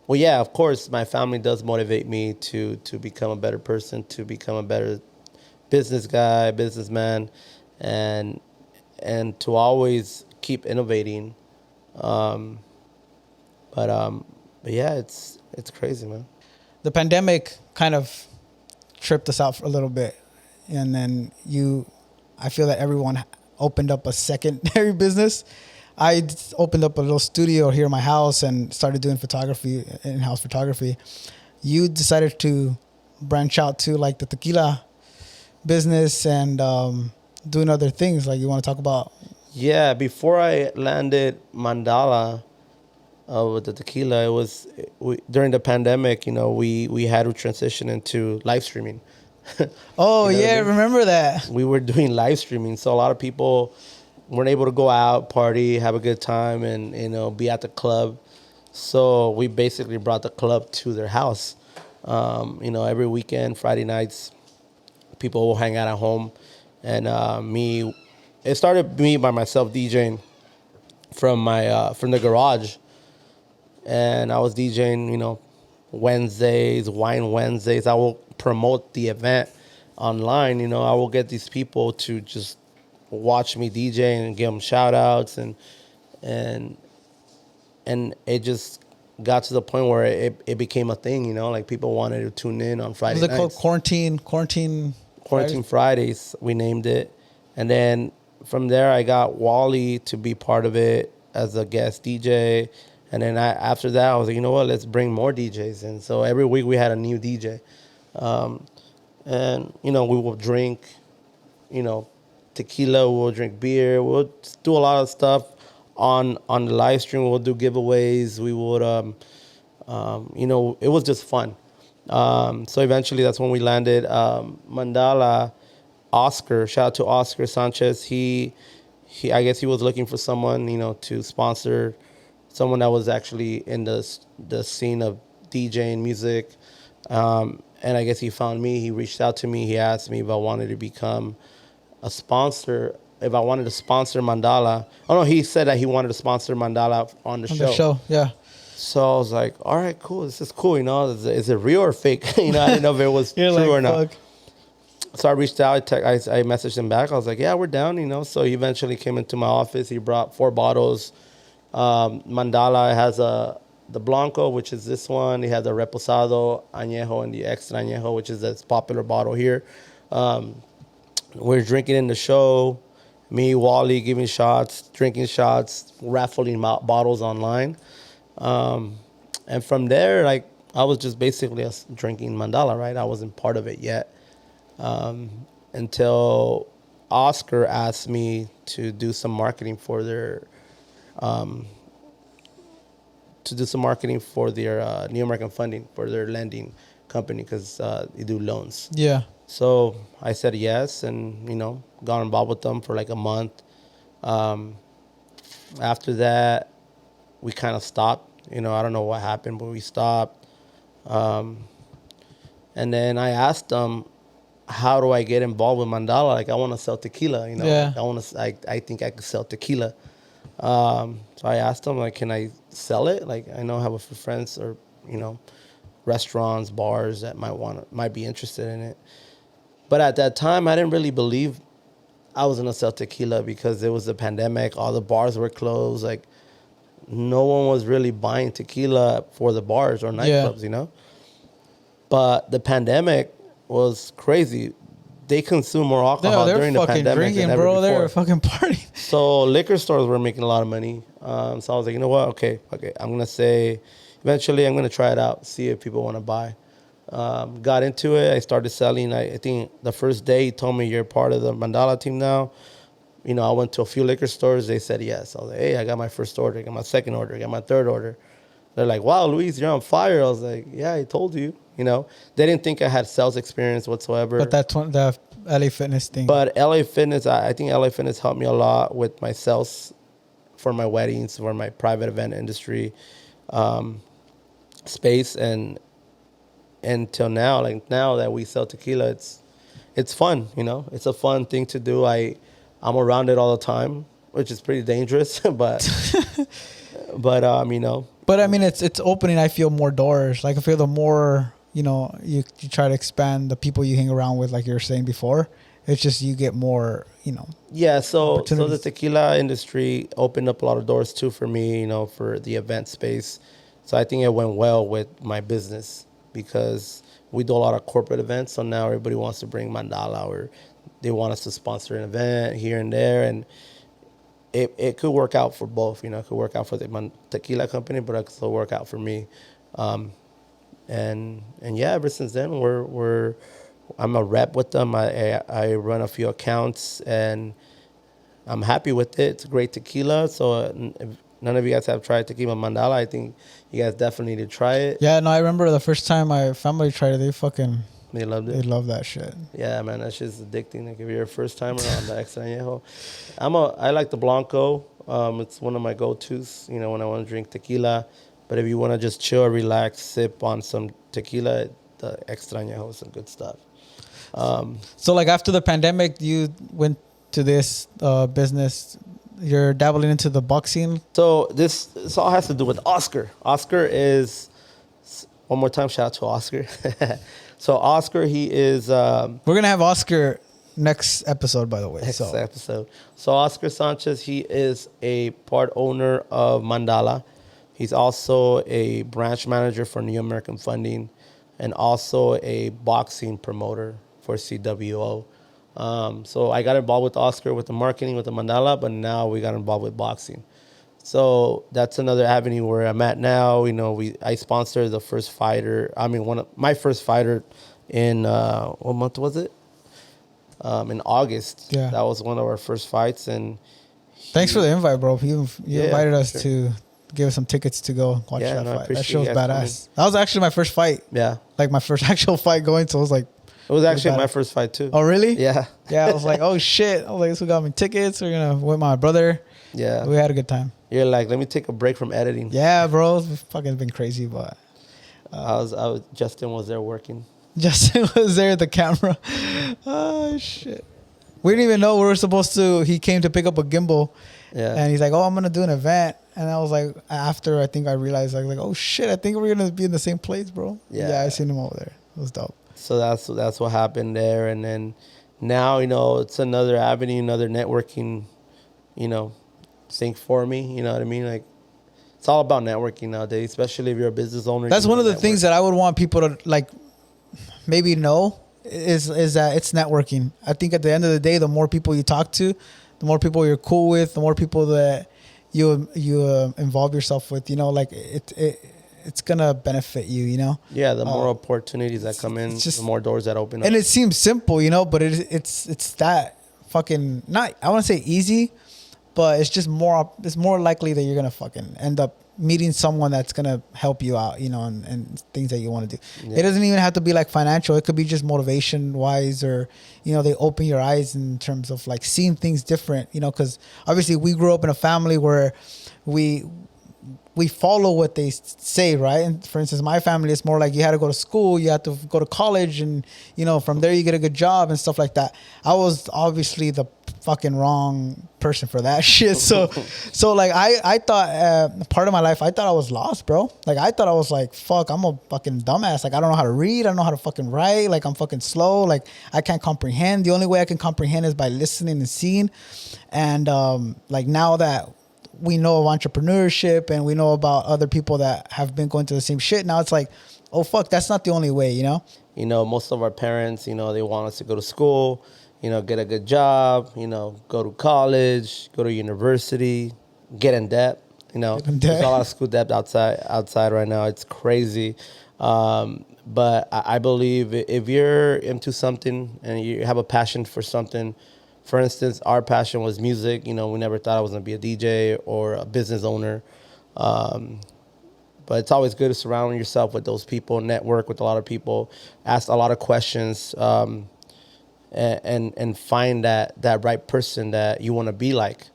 Well, yeah, of course, my family does motivate me to become a better person, to become a better businessman, and to always keep innovating. But yeah, it's crazy, man. The pandemic kind of tripped us out for a little bit, and then I feel that everyone opened up a secondary business. I opened up a little studio here in my house and started doing photography, in-house photography. You decided to branch out to, like, the tequila business and doing other things. Like, you want to talk about? Yeah, before I landed Mandala with the tequila, during the pandemic. We had to transition into live streaming. Oh, yeah, I remember that. We were doing live streaming, so a lot of people weren't able to go out, party, have a good time, and be at the club. So we basically brought the club to their house. Every weekend, Friday nights, people will hang out at home, and it started me by myself DJing from the garage, and I was DJing, Wednesdays, Wine Wednesdays. I will promote the event online. I will get these people to just watch me DJ and give them shout outs, and it just got to the point where it became a thing, like people wanted to tune in on Friday nights. Was it called Quarantine Fridays, we named it. And then from there I got Wally to be part of it as a guest DJ. And then after that I was like, you know what, let's bring more DJs. And so every week we had a new DJ. And we will drink, tequila, we'll drink beer, we'll do a lot of stuff on the live stream. We'll do giveaways. We would, it was just fun. So eventually that's when we landed Mandala. Oscar, shout out to Oscar Sanchez. He I guess he was looking for someone, to sponsor someone that was actually in the scene of DJing music. And I guess he found me. He reached out to me. He asked me if I wanted to become a sponsor, if I wanted to sponsor Mandala. Oh, no, he said that he wanted to sponsor Mandala on the show. Yeah. So I was like, all right, cool. This is cool, Is it real or fake? I didn't know if it was true or not. Fuck. So I reached out. I messaged him back. I was like, yeah, we're down, So he eventually came into my office. He brought 4 bottles. Mandala has the Blanco, which is this one. He has the Reposado Añejo and the Extra Añejo, which is this popular bottle here. We're drinking in the show. Me, Wally, giving shots, drinking shots, raffling bottles online. And from there, like, I was just basically drinking Mandala, right? I wasn't part of it yet. Until Oscar asked me to do some marketing for their New American Funding, for their lending company because they do loans. Yeah. So I said yes, and got involved with them for like a month. After that, we kind of stopped. I don't know what happened, but we stopped. And then I asked them, how do I get involved with Mandala? Like, I want to sell tequila, Yeah. I think I could sell tequila. So I asked them, like, can I sell it? Like, I know I have a few friends or, restaurants, bars that might be interested in it. But at that time, I didn't really believe I was going to sell tequila because it was the pandemic. All the bars were closed. Like, no one was really buying tequila for the bars or nightclubs, But the pandemic was crazy. They consumed more alcohol during the pandemic drinking, than ever bro. before. They were fucking partying. So liquor stores were making a lot of money. So I was like, you know what? Okay. I'm going to say, eventually I'm going to try it out, see if people want to buy. Got into it. I started selling. I think the first day he told me, you're part of the Mandala team now. I went to a few liquor stores. They said yes. I was like, hey, I got my first order. I got my second order. I got my third order. They're like, wow, Luis, you're on fire. I was like, yeah, I told you. They didn't think I had sales experience whatsoever. But the LA Fitness thing. But LA Fitness, I think LA Fitness helped me a lot with my sales for my weddings, for my private event industry space. And until now, like now that we sell tequila, it's fun, It's a fun thing to do. I'm around it all the time, which is pretty dangerous, but But I mean, it's opening. I feel more doors. Like I feel the more you try to expand the people you hang around with, like you were saying before. It's just you get more, Yeah. So the tequila industry opened up a lot of doors too for me, for the event space. So I think it went well with my business because we do a lot of corporate events. So now everybody wants to bring Mandala or they want us to sponsor an event here and there, and it could work out for both, It could work out for the tequila company, but it could still work out for me. And yeah, ever since then, I'm a rep with them. I run a few accounts, and I'm happy with it. It's a great tequila. So if none of you guys have tried tequila Mandala, I think you guys definitely need to try it. Yeah, no, I remember the first time my family tried it. They loved it. They love that shit. Yeah, man, that shit's addicting. Like if you're a first timer on the Extra Añejo, I like the Blanco. It's one of my go-tos, when I want to drink tequila. But if you want to just chill, relax, sip on some tequila, the Extra Añejo is some good stuff. So like after the pandemic, you went to this business. You're dabbling into the boxing. So this all has to do with Oscar. Oscar is, one more time, shout out to Oscar. So Oscar, he is... We're going to have Oscar next episode, by the way. Next episode. So Oscar Sanchez, he is a part owner of Mandala. He's also a branch manager for New American Funding and also a boxing promoter for CWO. So I got involved with Oscar with the marketing, with the Mandala, but now we got involved with boxing. So that's another avenue where I'm at now. I sponsored the first fighter. My first fighter in, what month was it? In August. Yeah. That was one of our first fights. And thanks for the invite, bro. You invited us to give us some tickets to go watch that fight. That show's badass. Coming. That was actually my first fight. Yeah. Like my first actual fight going. So I was like, it was actually my first fight too. Oh, really? Yeah. Yeah. I was like, oh shit. I was like, this who got me tickets. We're going to with my brother. Yeah. We had a good time. You're like, let me take a break from editing. Yeah, bro. It's fucking been crazy, but Justin was there working. Justin was there at the camera. Oh shit. We didn't even know we were supposed to. He came to pick up a gimbal. Yeah. And he's like, oh, I'm gonna do an event. And I was like, after I think I realized, like, oh shit, I think we're gonna be in the same place, bro. Yeah, I seen him over there. It was dope. So that's what happened there. And then now, it's another avenue, another networking, thing for me. You know what I mean? Like, it's all about networking nowadays, especially if you're a business owner. That's one of the things that I would want people to like maybe know is that it's networking. I think at the end of the day, the more people you talk to, the more people you're cool with, the more people that you involve yourself with, like it's gonna benefit you, Yeah, the more opportunities that come in, the more doors that open up. And it seems simple, but it's that fucking not, I want to say easy, but it's just more. It's more likely that you're gonna fucking end up meeting someone that's gonna help you out, you know, and things that you want to do. Yeah. It doesn't even have to be like financial. It could be just motivation wise, or, you know, they open your eyes in terms of like seeing things different, you know, because obviously we grew up in a family where we follow what they say, right? And for instance, my family, it's more like you had to go to school, you had to go to college, and, you know, from there you get a good job and stuff like that. I was obviously the fucking wrong person for that shit. So like I thought part of my life, I thought I was lost, bro. Like I thought I was like, fuck, I'm a fucking dumbass. Like I don't know how to read. I don't know how to fucking write. Like I'm fucking slow. Like I can't comprehend. The only way I can comprehend is by listening and seeing. And like now that we know of entrepreneurship and we know about other people that have been going through the same shit, now it's like, oh fuck, that's not the only way, you know? You know, most of our parents, you know, they want us to go to school, you know, get a good job, you know, go to college, go to university, get in debt. You know, there's a lot of school debt outside right now. It's crazy. But I believe if you're into something and you have a passion for something, for instance, our passion was music. You know, we never thought I was going to be a DJ or a business owner. But it's always good to surround yourself with those people, network with a lot of people, ask a lot of questions, and find that right person that you want to be like.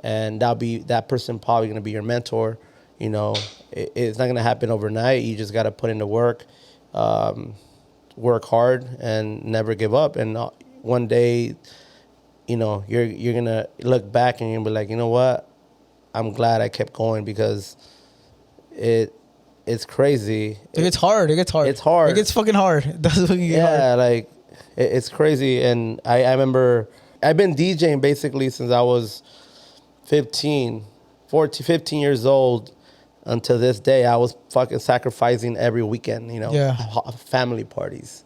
And that person probably going to be your mentor. You know, it's not going to happen overnight. You just got to put in the work, work hard, and never give up. And one day, you know, you're going to look back and you're going to be like, you know what? I'm glad I kept going, because it's crazy. It gets hard. It's hard. It gets fucking hard. It does fucking get hard. Yeah, like it's crazy. And I remember I've been DJing basically since I was 15 years old until this day. I was fucking sacrificing every weekend, you know, family parties,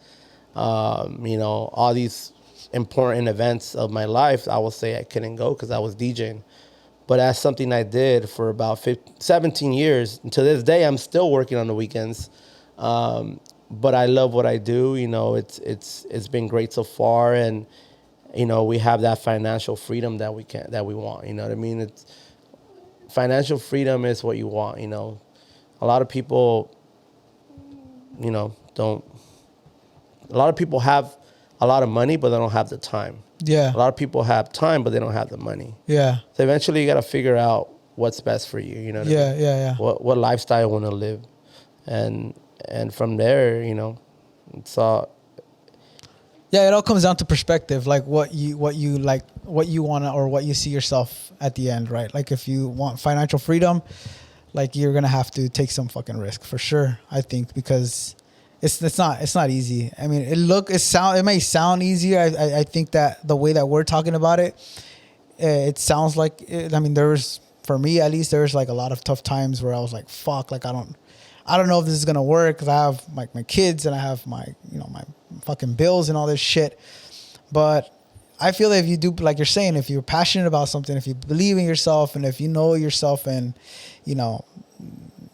you know, all these important events of my life. I will say I couldn't go because I was DJing. But that's something I did for about 17 years. And to this day, I'm still working on the weekends. But I love what I do. You know, it's been great so far. And, you know, we have that financial freedom that we want. You know what I mean? Financial freedom is what you want, you know. A lot of people, you know, a lot of people have a lot of money, but they don't have the time. Yeah. A lot of people have time, but they don't have the money. Yeah. So eventually you got to figure out what's best for you, you know what I mean? Yeah. What lifestyle you want to live. And from there, you know, it's all. Yeah, it all comes down to perspective, like what you want to, or what you see yourself at the end, right? Like if you want financial freedom, like you're going to have to take some fucking risk for sure, I think, because it's not easy. I mean, it may sound easier. I think that the way that we're talking about it, it sounds like I mean, for me at least, there's like a lot of tough times where I was like, fuck, like I don't know if this is gonna work, because I have like my kids and I have my, you know, my fucking bills and all this shit. But I feel that if you do, like you're saying, if you're passionate about something, if you believe in yourself, and if you know yourself, and, you know,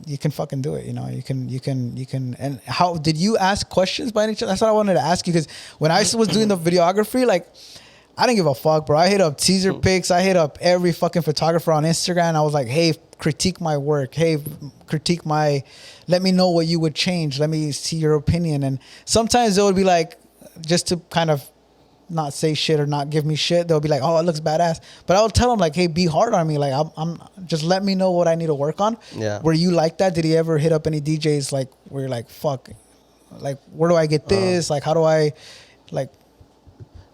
you can fucking do it. You know, you can. And how did you ask questions by any chance? That's what I wanted to ask you, because when I was doing the videography, like, I didn't give a fuck, bro. I hit up teaser pics. I hit up every fucking photographer on Instagram. I was like, hey, critique my work. Hey, let me know what you would change. Let me see your opinion. And sometimes it would be like, just to kind of not say shit or not give me shit, they'll be like, oh, it looks badass. But I would tell them like, hey, be hard on me. Like, I'm just let me know what I need to work on. Yeah. Were you like that? Did you ever hit up any DJs like where you're like, fuck, like, where do I get this? Like, how do I, like?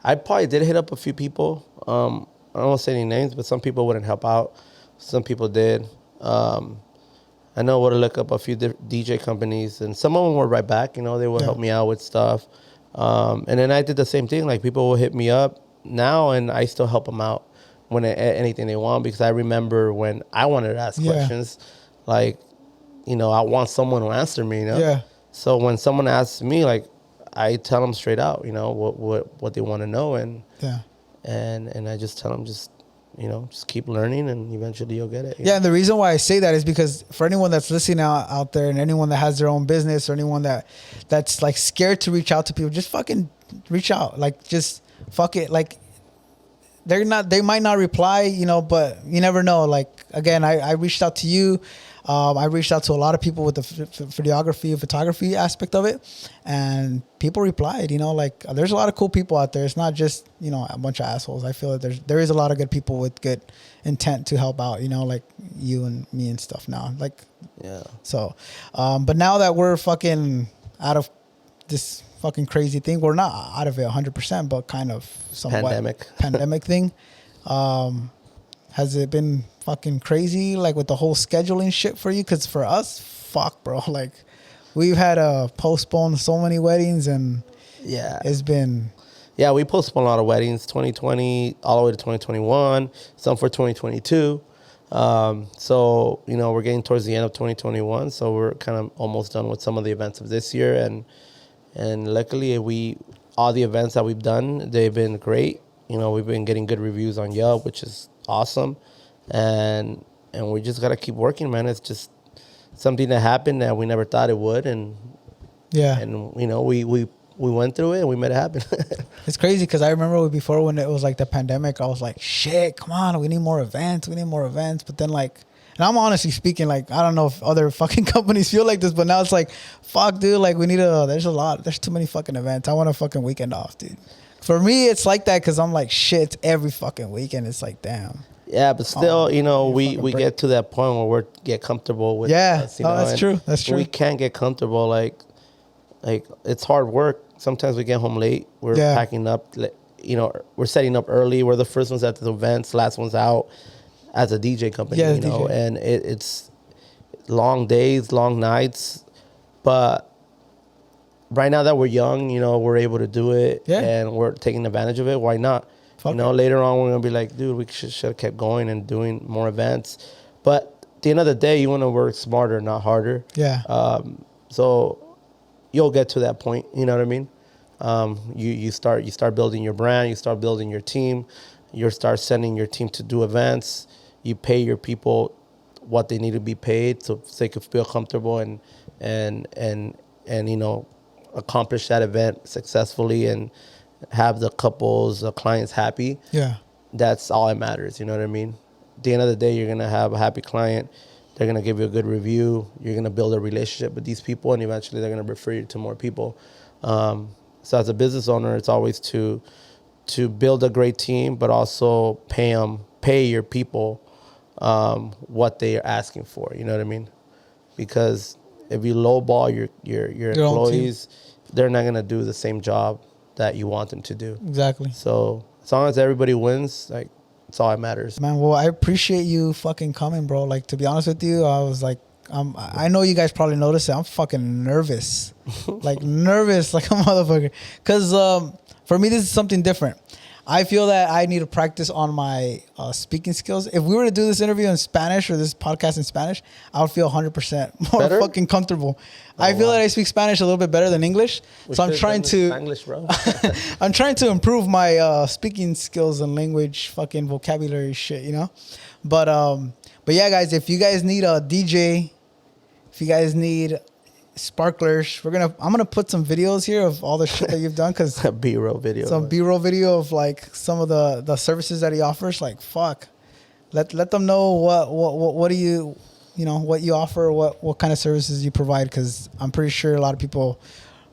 I probably did hit up a few people. I don't want to say any names, but some people wouldn't help out. Some people did. I know where to look up a few DJ companies, and some of them were right back. You know, they would help me out with stuff. And then I did the same thing. Like, people will hit me up now, and I still help them out when anything they want, because I remember when I wanted to ask questions, like, you know, I want someone to answer me, you know? Yeah. So when someone asks me, like, I tell them straight out, you know, what they want to know, and I just tell them, just, you know, just keep learning, and eventually you'll get it. Yeah, and the reason why I say that is because for anyone that's listening out there, and anyone that has their own business, or anyone that's like scared to reach out to people, just fucking reach out. Like, just fuck it. Like, they might not reply, you know, but you never know. Like, again, I reached out to you. I reached out to a lot of people with the videography, photography aspect of it, and people replied. You know, like there's a lot of cool people out there. It's not just, you know, a bunch of assholes. I feel that there is a lot of good people with good intent to help out. You know, like you and me and stuff now. Like, Yeah. so, but now that we're fucking out of this fucking crazy thing, we're not out of it 100%, but kind of somewhat pandemic thing. Has it been fucking crazy, like with the whole scheduling shit for you? Because for us, fuck, bro. Like, we've had to postpone so many weddings, and Yeah. it's been... Yeah, we postponed a lot of weddings, 2020 all the way to 2021, some for 2022. So, you know, we're getting towards the end of 2021, so we're kind of almost done with some of the events of this year. And luckily, all the events that we've done, they've been great. You know, we've been getting good reviews on Yelp, which is awesome. And we just got to keep working, man. It's just something that happened that we never thought it would. And, Yeah. and you know, we went through it and we made it happen. It's crazy because I remember before when it was like the pandemic, I was like, shit, come on, we need more events. But then like, and I'm honestly speaking, like, I don't know if other fucking companies feel like this, but now it's like, fuck, dude, like there's too many fucking events. I want a fucking weekend off, dude. For me, it's like that because I'm like, shit, every fucking weekend. It's like, damn. Yeah, but still, you know, we get to that point where we get comfortable with us, you know, that's true. That's true. We can't get comfortable. Like it's hard work. Sometimes we get home late. We're packing up. You know, we're setting up early. We're the first ones at the events, last ones out as a DJ company. Yeah, you know, and it's long days, long nights. But right now that we're young, you know, we're able to do it, and we're taking advantage of it. Why not? You know, later on we're gonna be like, dude, we should have kept going and doing more events. But at the end of the day, you want to work smarter, not harder. Yeah. So you'll get to that point. You know what I mean? You start building your brand. You start building your team. You start sending your team to do events. You pay your people what they need to be paid so they can feel comfortable and you know, accomplish that event successfully and have the couples, the clients happy. Yeah. That's all that matters. You know what I mean? At the end of the day, you're going to have a happy client. They're going to give you a good review. You're going to build a relationship with these people, and eventually they're going to refer you to more people. So as a business owner, it's always to build a great team, but also pay your people what they are asking for. You know what I mean? Because if you lowball your employees, they're not going to do the same job that you want them to do. Exactly. So as long as everybody wins, like, it's all that matters. Man, well, I appreciate you fucking coming, bro. Like, to be honest with you, I was like, I know you guys probably noticed it. I'm fucking nervous. Like, nervous like a motherfucker. Because for me, this is something different. I feel that I need to practice on my speaking skills. If we were to do this interview in Spanish or this podcast in Spanish, I would feel 100% more better? Fucking comfortable. I feel that I speak Spanish a little bit better than English. So I'm trying to... English, bro. I'm trying to improve my speaking skills and language fucking vocabulary shit, you know? But yeah, guys, if you guys need a DJ, if you guys need... sparklers, I'm gonna put some videos here of all the shit that you've done, because B-roll video, some B-roll video of like some of the services that he offers. Like, fuck, let them know what do you know, what you offer, what kind of services you provide, because I'm pretty sure a lot of people,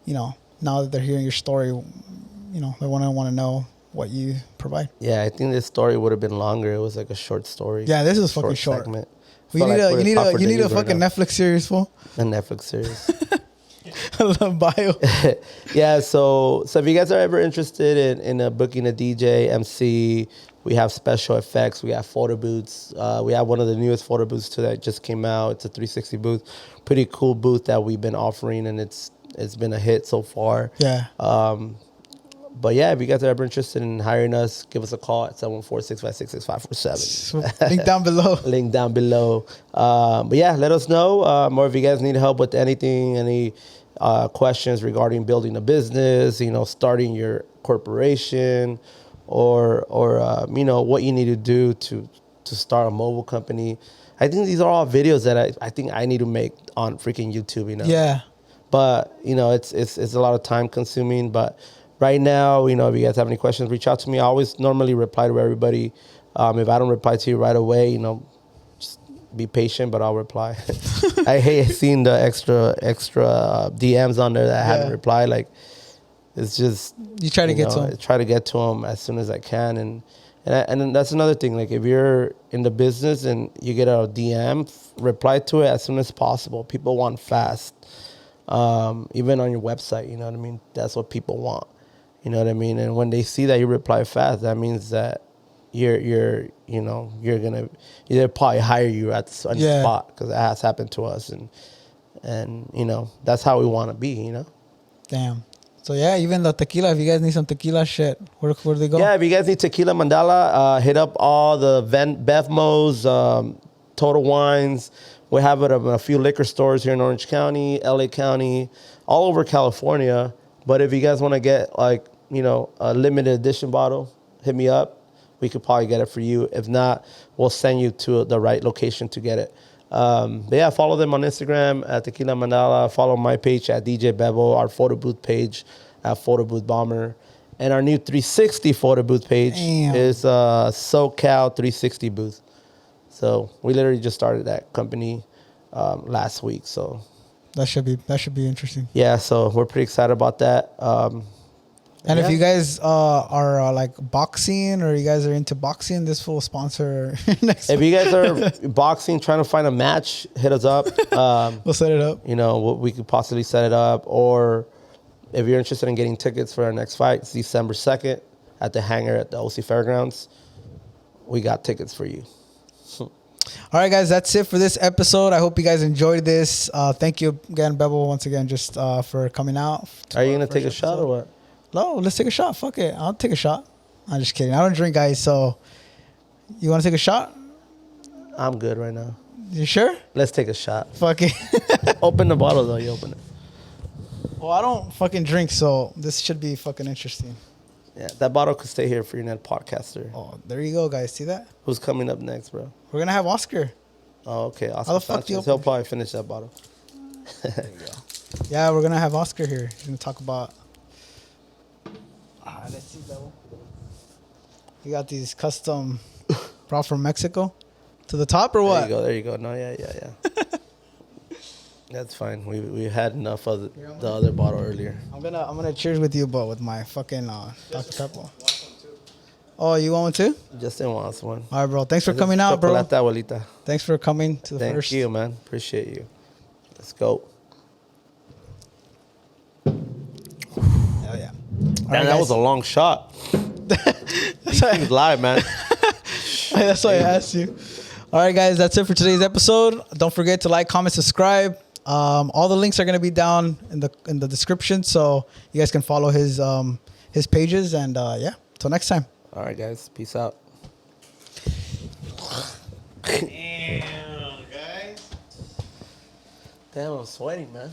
you know, now that they're hearing your story, you know, they want to know what you provide. Yeah, I think this story would have been longer. It was like a short story. Yeah, this is fucking short. Segment. You need a fucking Netflix series, fool. A Netflix series. Bio. Yeah, so if you guys are ever interested in booking a DJ, MC, we have special effects. We have photo booths. We have one of the newest photo booths too that just came out. It's a 360 booth. Pretty cool booth that we've been offering, and it's been a hit so far. Yeah. But yeah, if you guys are ever interested in hiring us, give us a call at 714-656-6547. Link down below. Link down below. But yeah, let us know. Or if you guys need help with anything, any questions regarding building a business, you know, starting your corporation, or you know, what you need to do to start a mobile company. I think these are all videos that I think I need to make on freaking YouTube, you know. Yeah. But, you know, it's a lot of time consuming, but right now, you know, if you guys have any questions, reach out to me. I always normally reply to everybody. If I don't reply to you right away, you know, just be patient, but I'll reply. I hate seeing the extra DMs on there that I haven't replied. Like, it's just You try to get to them. Try to get to them as soon as I can, and then that's another thing. Like, if you're in the business and you get a DM, reply to it as soon as possible. People want fast. Even on your website, you know what I mean? That's what people want. You know what I mean? And when they see that you reply fast, that means that you're gonna either probably hire you on the spot, because that has happened to us, and that's how we want to be. Damn. So yeah, even the tequila. If you guys need some tequila, shit, where do they go? Yeah, if you guys need Tequila Mandala, hit up all the Bevmos, Total Wines. We have it at a few liquor stores here in Orange County, LA County, all over California. But if you guys want to get a limited edition bottle, hit me up. We could probably get it for you. If not, we'll send you to the right location to get it. But yeah, follow them on Instagram at Tequila Mandala. Follow my page at DJ Bebo, our photo booth page at Photo Booth Bomber. And our new 360 photo booth page is SoCal 360 booth. So we literally just started that company last week. So that should be interesting. Yeah, so we're pretty excited about that. And if you guys are like boxing, or you guys are into boxing, this will sponsor next. If you guys are boxing, trying to find a match, hit us up. We'll set it up. We could possibly set it up. Or if you're interested in getting tickets for our next fight, it's December 2nd at the hangar at the OC Fairgrounds. We got tickets for you. All right, guys, that's it for this episode. I hope you guys enjoyed this. Thank you again, Bebo, once again, just for coming out. Are you going to take a shot or what? No, let's take a shot. Fuck it. I'll take a shot. I'm just kidding. I don't drink, guys, so you want to take a shot? I'm good right now. You sure? Let's take a shot. Fuck it. Open the bottle, though. You open it. Well, I don't fucking drink, so this should be fucking interesting. Yeah, that bottle could stay here for your next podcaster. Oh, there you go, guys. See that? Who's coming up next, bro? We're going to have Oscar. Oh, okay. How the fuck do you He'll probably finish that bottle. There you go. Yeah, we're going to have Oscar here. He's going to talk about... let's see, Bebo. You got these custom brought from Mexico to the top, or what? There you go. No, yeah. That's fine. We had enough of the other bottle earlier. I'm gonna cheers with you, but with my fucking Dr. Pepper. Oh, you want one too? Justin wants one. All right, bro. Thanks for coming out, bro. Abuelita. Thanks for coming to the first. Thank you, man. Appreciate you. Let's go. Hell yeah. Man, that was a long shot. These things live, man. That's why I asked you. All right, guys. That's it for today's episode. Don't forget to like, comment, subscribe. All the links are gonna be down in the description, so you guys can follow his pages. And yeah, till next time. All right, guys. Peace out. Damn, guys. Damn, I'm sweating, man.